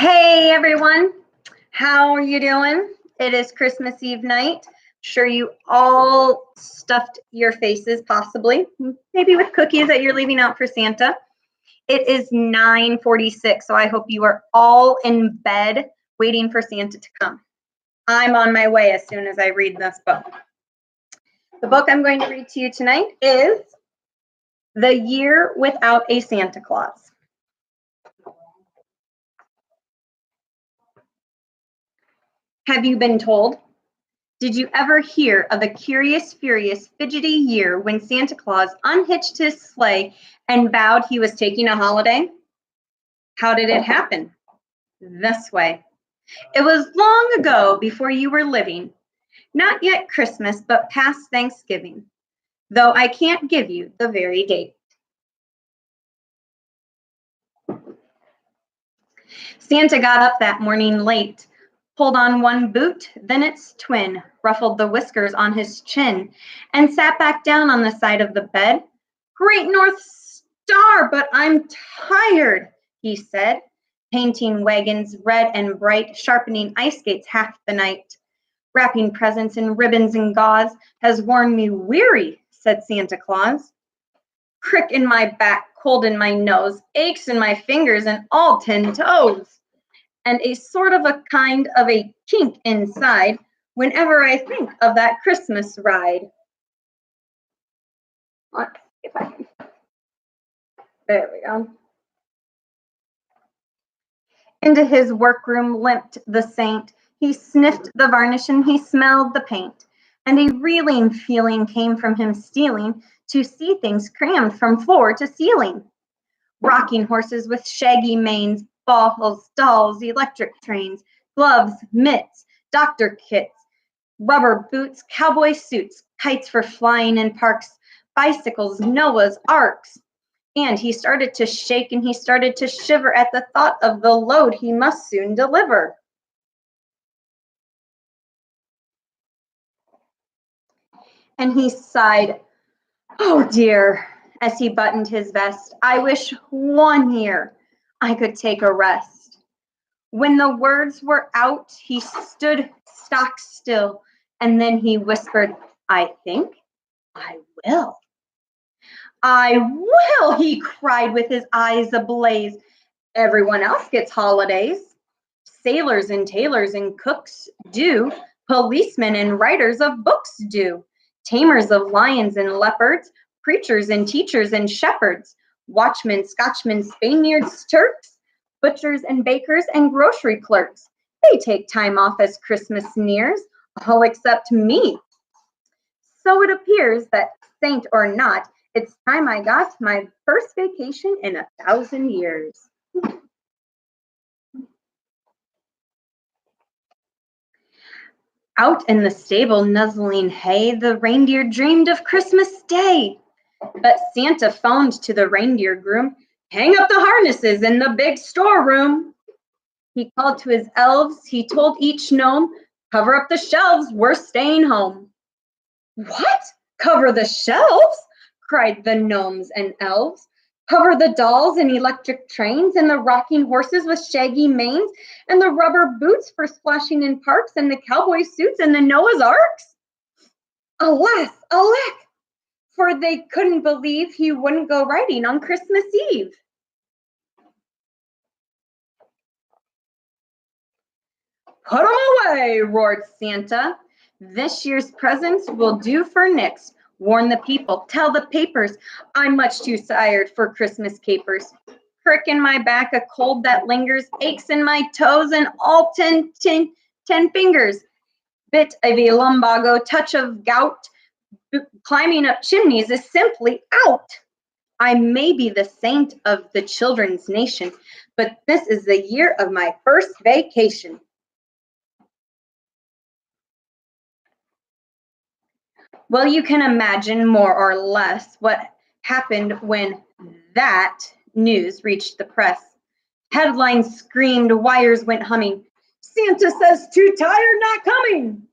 Hey everyone, how are you doing? It is Christmas Eve night. Sure, you all stuffed your faces, possibly, maybe with cookies that you're leaving out for Santa. It is 9:46, so I hope you are all in bed waiting for Santa to come. I'm on my way as soon as I read this book. The book I'm going to read to you tonight is The Year Without a Santa Claus. Have you been told? Did you ever hear of the curious, furious, fidgety year when Santa Claus unhitched his sleigh and vowed he was taking a holiday? How did it happen? This way. It was long ago before you were living, not yet Christmas, but past Thanksgiving, though I can't give you the very date. Santa got up that morning late, pulled on one boot, then its twin, ruffled the whiskers on his chin, and sat back down on the side of the bed. Great North Star, but I'm tired, he said, painting wagons red and bright, sharpening ice skates half the night. Wrapping presents in ribbons and gauze has worn me weary, said Santa Claus. Crick in my back, cold in my nose, aches in my fingers and all 10 toes, and a sort of a kind of a kink inside whenever I think of that Christmas ride. Let's see if I can. There we go. Into his workroom limped the saint. He sniffed the varnish and he smelled the paint, and a reeling feeling came from him stealing to see things crammed from floor to ceiling. Rocking horses with shaggy manes, balls, dolls, electric trains, gloves, mitts, doctor kits, rubber boots, cowboy suits, kites for flying in parks, bicycles, Noah's arks. And he started to shake and he started to shiver at the thought of the load he must soon deliver. And he sighed, "Oh dear," as he buttoned his vest. "I wish 1 year I could take a rest." When the words were out, he stood stock still, and then he whispered, "I think I will." "I will," he cried with his eyes ablaze. "Everyone else gets holidays. Sailors and tailors and cooks do. Policemen and writers of books do. Tamers of lions and leopards, preachers and teachers and shepherds, watchmen, Scotchmen, Spaniards, Turks, butchers and bakers and grocery clerks. They take time off as Christmas nears, all except me. So it appears that, saint or not, it's time I got my first vacation in 1,000 years." Out in the stable nuzzling hay, the reindeer dreamed of Christmas Day. But Santa phoned to the reindeer groom, "Hang up the harnesses in the big storeroom." He called to his elves, he told each gnome, "Cover up the shelves, we're staying home." "What? Cover the shelves?" cried the gnomes and elves. "Cover the dolls and electric trains and the rocking horses with shaggy manes and the rubber boots for splashing in parks and the cowboy suits and the Noah's arks?" Alas, alack! For they couldn't believe he wouldn't go riding on Christmas Eve. "Put 'em away," roared Santa. "This year's presents will do for nix. Warn the people, tell the papers, I'm much too tired for Christmas capers. Crick in my back, a cold that lingers, aches in my toes, and all 10 fingers. Bit of a lumbago, touch of gout, climbing up chimneys is simply out. I may be the saint of the children's nation, but this is the year of my first vacation." Well, you can imagine more or less what happened when that news reached the press. Headlines screamed, wires went humming. "Santa says too tired, not coming."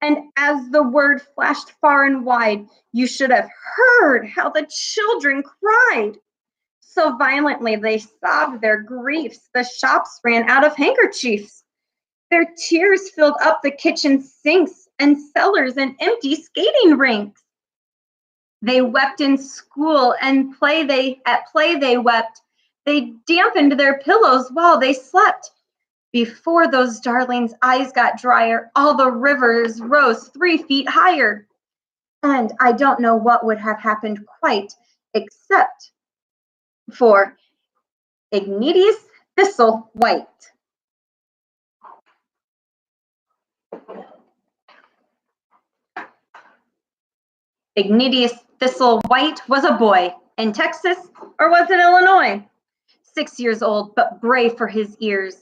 And as the word flashed far and wide, you should have heard how the children cried. So violently they sobbed their griefs, the shops ran out of handkerchiefs. Their tears filled up the kitchen sinks and cellars and empty skating rinks. They wept in school and at play they wept. They dampened their pillows while they slept. Before those darlings' eyes got drier, all the rivers rose 3 feet higher. And I don't know what would have happened quite, except for Ignatius Thistlewhite. Ignatius Thistlewhite was a boy in Texas, or was it Illinois? 6 years old, but brave for his years.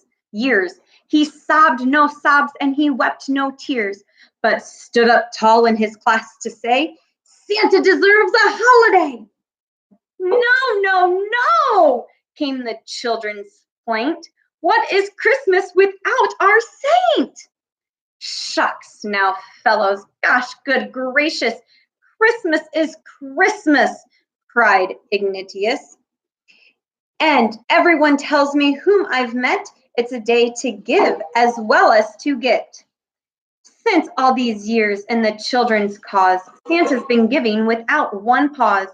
He sobbed no sobs and he wept no tears, but stood up tall in his class to say, Santa deserves a holiday. No, no, no, came the children's plaint. What is Christmas without our saint? Shucks now, fellows, gosh, good gracious, Christmas is Christmas, cried Ignatius. And everyone tells me whom I've met, it's a day to give as well as to get. Since all these years in the children's cause, Santa's been giving without one pause.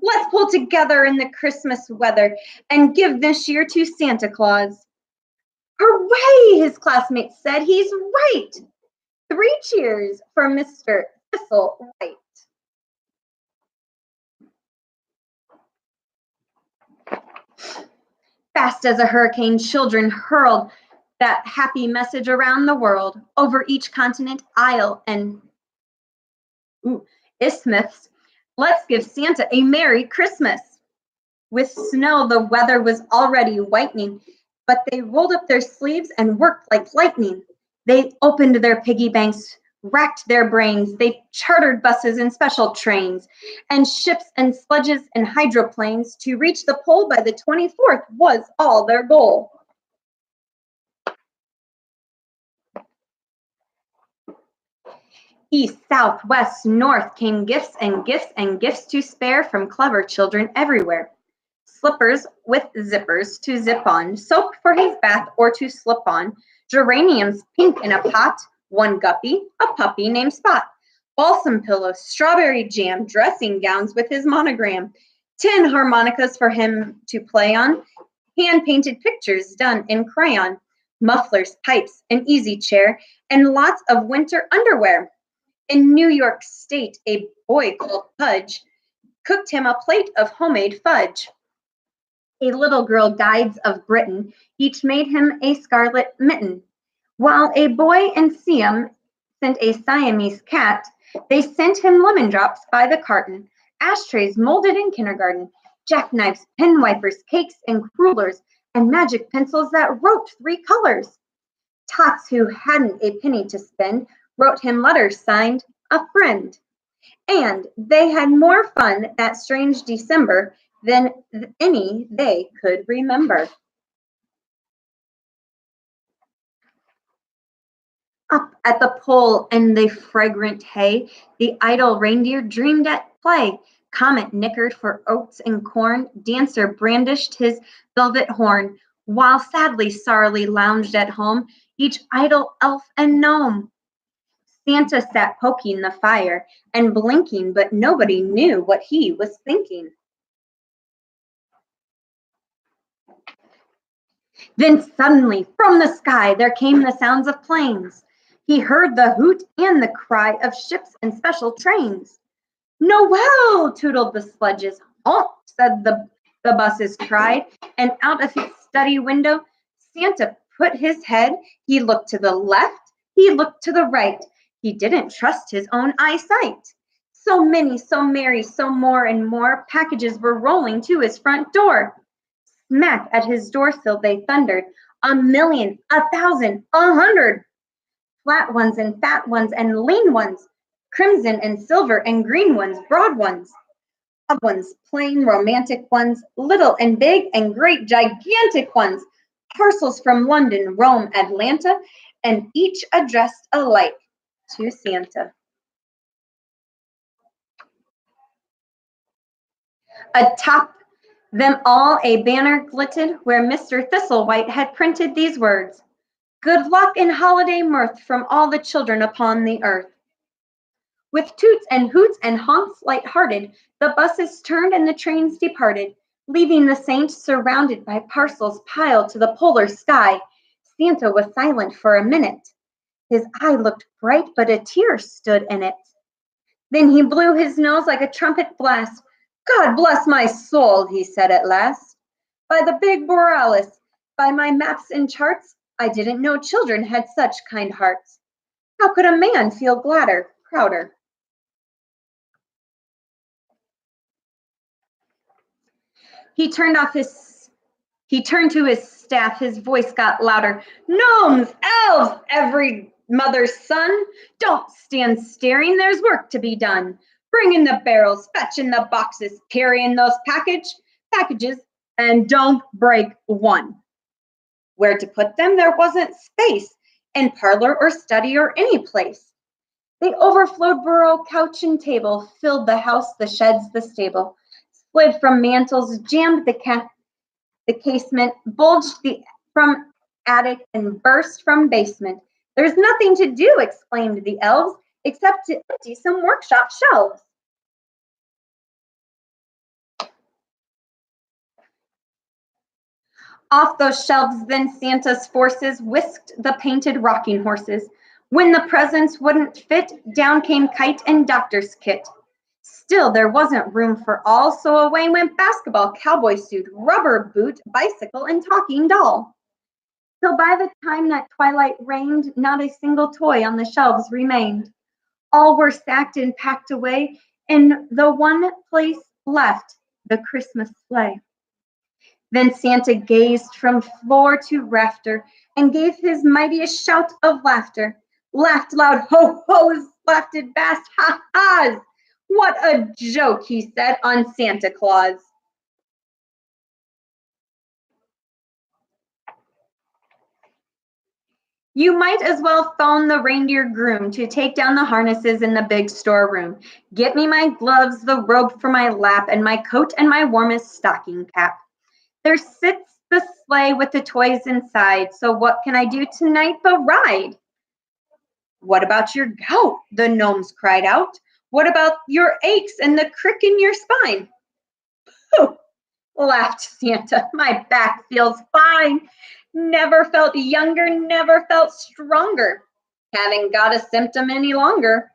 Let's pull together in the Christmas weather and give this year to Santa Claus. Hooray, his classmates said, he's right. 3 cheers for Mr. Thistlewhite. Fast as a hurricane, children hurled that happy message around the world, over each continent, isle, and isthmus. Let's give Santa a Merry Christmas. With snow, the weather was already whitening, but they rolled up their sleeves and worked like lightning. They opened their piggy banks, racked their brains. They chartered buses and special trains, and ships and sledges and hydroplanes. To reach the pole by the 24th was all their goal. East, south, west, north came gifts and gifts and gifts to spare from clever children everywhere. Slippers with zippers to zip on, soap for his bath or to slip on, geraniums pink in a pot, one guppy, a puppy named Spot, balsam pillows, strawberry jam, dressing gowns with his monogram, 10 harmonicas for him to play on, hand-painted pictures done in crayon, mufflers, pipes, an easy chair, and lots of winter underwear. In New York State, a boy called Pudge cooked him a plate of homemade fudge. A little girl guides of Britain each made him a scarlet mitten, while a boy in Siam sent a Siamese cat. They sent him lemon drops by the carton, ashtrays molded in kindergarten, jackknives, pen wipers, cakes and crullers, and magic pencils that wrote 3 colors. Tots, who hadn't a penny to spend, wrote him letters signed, a friend. And they had more fun that strange December than any they could remember. Up at the pole in the fragrant hay, the idle reindeer dreamed at play. Comet nickered for oats and corn, Dancer brandished his velvet horn, while sadly, sorrowly lounged at home each idle elf and gnome. Santa sat poking the fire and blinking, but nobody knew what he was thinking. Then suddenly, from the sky, there came the sounds of planes. He heard the hoot and the cry of ships and special trains. Noel, tootled the sledges. Honk, said the buses cried, and out of his study window, Santa put his head. He looked to the left, he looked to the right. He didn't trust his own eyesight. So many, so merry, so more and more packages were rolling to his front door. Smack at his doorsill they thundered, 1,000,000, 1,000, 100. Flat ones and fat ones and lean ones, crimson and silver and green ones, broad ones, odd ones, plain romantic ones, little and big and great gigantic ones, parcels from London, Rome, Atlanta, and each addressed alike to Santa. Atop Them all a banner glittered where Mr. Thistlewhite had printed these words: Good luck and holiday mirth from all the children upon the earth. With toots and hoots and honks light-hearted, the buses turned and the trains departed, leaving the saint surrounded by parcels piled to the polar sky. Santa was silent for a minute. His eye looked bright, but a tear stood in it. Then he blew his nose like a trumpet blast. God bless my soul, he said at last. By the big Borealis, by my maps and charts, I didn't know children had such kind hearts. How could a man feel gladder, prouder? He turned to his staff, his voice got louder. Gnomes, elves, every mother's son, don't stand staring, there's work to be done. Bring in the barrels, fetch in the boxes, carry in those packages, and don't break one. Where to put them, there wasn't space, in parlor or study or any place. They overflowed burrow, couch, and table, filled the house, the sheds, the stable, slid from mantels, jammed the casement, bulged from attic, and burst from basement. There's nothing to do, exclaimed the elves, except to empty some workshop shelves. Off those shelves then Santa's forces whisked the painted rocking horses. When the presents wouldn't fit, down came kite and doctor's kit. Still, there wasn't room for all, so away went basketball, cowboy suit, rubber boot, bicycle, and talking doll. Till by the time that twilight reigned, not a single toy on the shelves remained. All were sacked and packed away, in the one place left, the Christmas sleigh. Then Santa gazed from floor to rafter and gave his mightiest shout of laughter. Laughed loud, ho ho's, laughed it fast, ha ha's. What a joke, he said, on Santa Claus. You might as well phone the reindeer groom to take down the harnesses in the big storeroom. Get me my gloves, the robe for my lap, and my coat and my warmest stocking cap. There sits the sleigh with the toys inside, so what can I do tonight but ride? What about your gout? The gnomes cried out. What about your aches and the crick in your spine? Pooh, laughed Santa. My back feels fine. Never felt younger, never felt stronger. Haven't got a symptom any longer.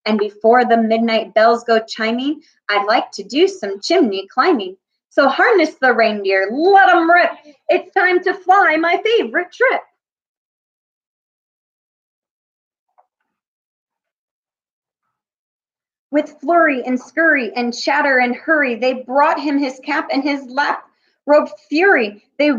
And before the midnight bells go chiming, I'd like to do some chimney climbing. So harness the reindeer, let 'em rip. It's time to fly my favorite trip. With flurry and scurry and chatter and hurry, they brought him his cap and his lap robe fury. They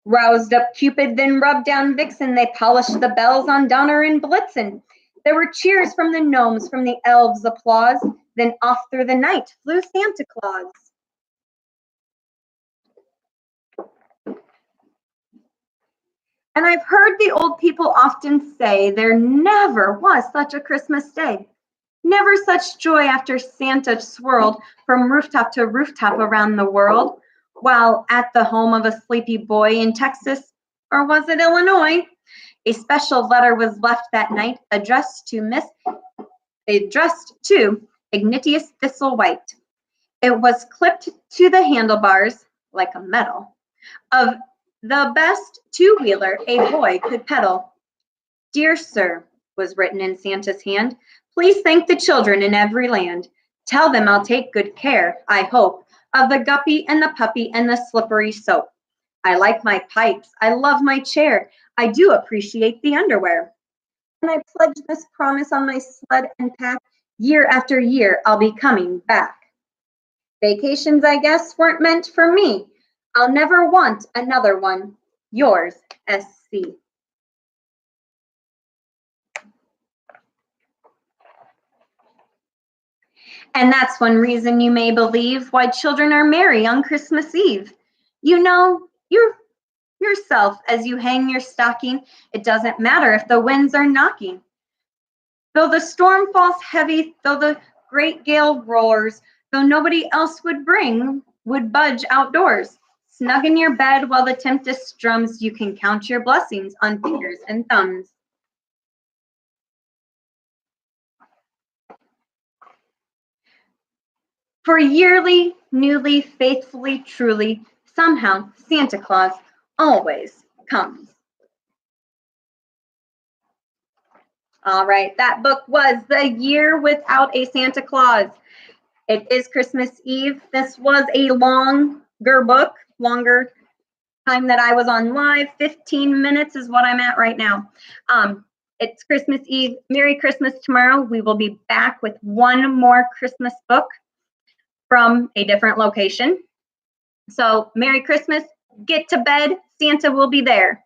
roused up Cupid, then rubbed down Vixen. They polished the bells on Donner and Blitzen. There were cheers from the gnomes, from the elves' applause. Then off through the night flew Santa Claus. And I've heard the old people often say there never was such a Christmas day. Never such joy after Santa swirled from rooftop to rooftop around the world, while at the home of a sleepy boy in Texas, or was it Illinois? A special letter was left that night addressed to Ignatius Thistlewhite. It was clipped to the handlebars like a medal of the best two-wheeler a boy could pedal. Dear Sir, was written in Santa's hand, please thank the children in every land. Tell them I'll take good care, I hope, of the guppy and the puppy and the slippery soap. I like my pipes. I love my chair. I do appreciate the underwear. And I pledge this promise on my sled and pack. Year after year, I'll be coming back. Vacations, I guess, weren't meant for me. I'll never want another one. Yours, S.C. And that's one reason you may believe why children are merry on Christmas Eve. You know, yourself as you hang your stocking, it doesn't matter if the winds are knocking. Though the storm falls heavy, though the great gale roars, though nobody else would bring would budge outdoors. Snug in your bed while the tempest strums, you can count your blessings on fingers and thumbs. For yearly, newly, faithfully, truly, somehow Santa Claus always comes. All right, that book was The Year Without a Santa Claus. It is Christmas Eve. This was a longer book, longer time that I was on live. 15 minutes is what I'm at right now. It's Christmas Eve. Merry Christmas tomorrow. We will be back with one more Christmas book from a different location. So Merry Christmas. Get to bed. Santa will be there.